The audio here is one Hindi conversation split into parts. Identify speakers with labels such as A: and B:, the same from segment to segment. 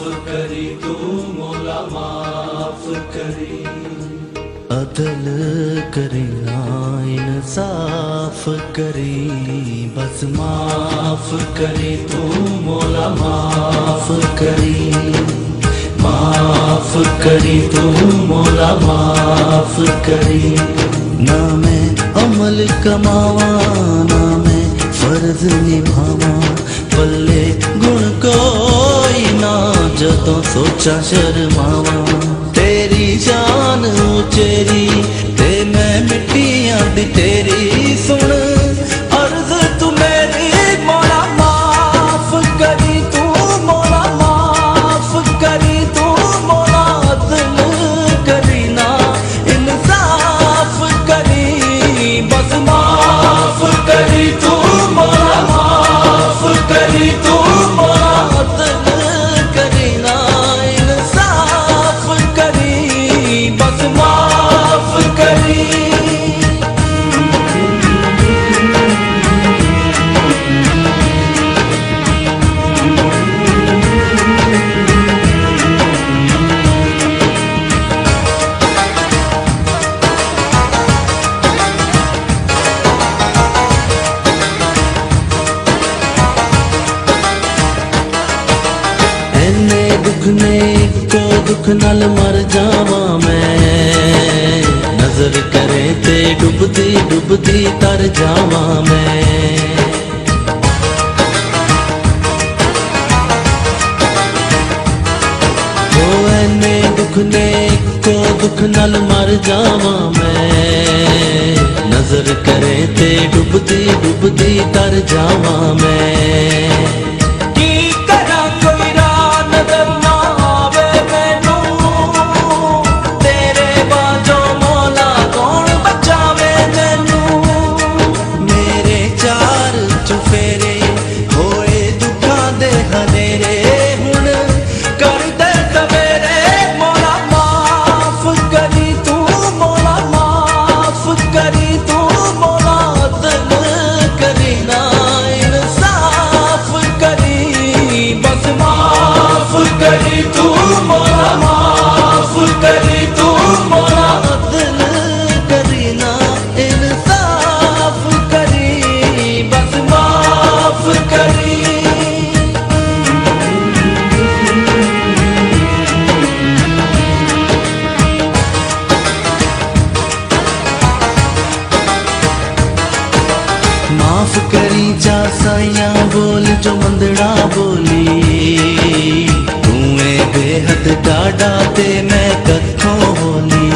A: करी तू मौला माफ करी।
B: अदल करी इंसाफ करी बस
A: माफ करी तू मौला माफ करी। माफ करी तू मौला माफ करी।
B: ना मैं अमल कमावा ना मैं फर्ज निभावा पल्ले गुण कोई ना जदों सोचा शर्मावा। तेरी जान उचेरी ते मैं मिट्टियां दी तेरी सुन अर्ज तू मेरी मौला माफ करी तू मौला माफ करी तू मौला अदल करी ना इंसाफ करी बस
A: माफ करी तू मौला माफ करी तू मौला
B: अदल करी ना इंसाफ करी बस
A: माफ करी।
B: दुख ने को दुख नाल मर जावा मैं नजर करे ते डुबदी डुबदी तर जावा मैं। ओ एने दुख ने को दुख नाल मर जावा मैं नजर करे ते डुबदी डुबदी तर जावा मैं।
A: करी तू मौला माफ करी तू मौला
B: अदल करी ना इंसाफ करी बस
A: माफ करी।
B: माफ करी जा साइया बोल जो मंदड़ा बोली बेहद डाडा ते मैं कथों होली।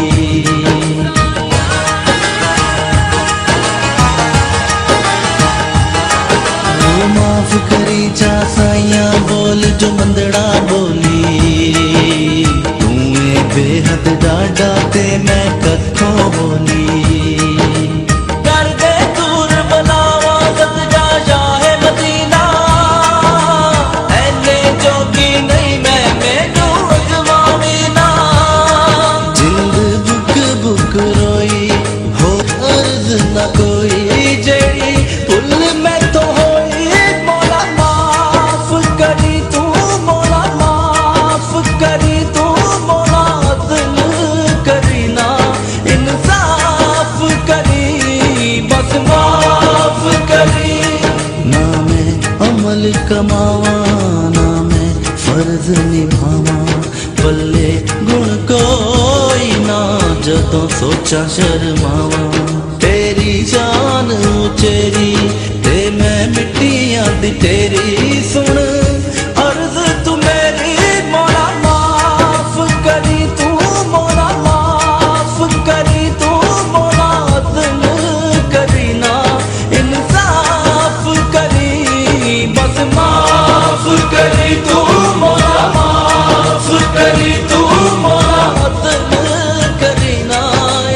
B: माफ करी जा साइया बोल जो मंदड़ा बोली तू बेहद डाडा ते मैं कथों होली। ना कोई जेड़ी पुल में तो होई मौला माफ करी तू मौला माफ करी तू मौला अदल करी ना इंसाफ करी बस
A: माफ करी।
B: ना मैं अमल कमावा ना मैं फर्ज निभावा पल्ले गुण कोई ना जदों सोचा शर्मावा। तेरी जान उचेरी ते मैं मिट्टियां दी तेरी सुन अर्ज तू मेरी मौला माफ करी तू मौला माफ करी तू मौला अदल करी ना इंसाफ करी बस
A: माफ करी तू मौला माफ करी तू मौला
B: अदल करी ना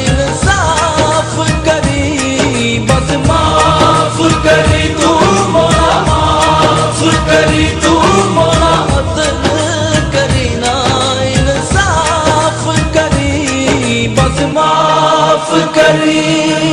B: इंसाफ करी बस
A: माफ करी तू मौला माफ करी तू मौला
B: अदल करी ना इंसाफ करी बस
A: माफ करी।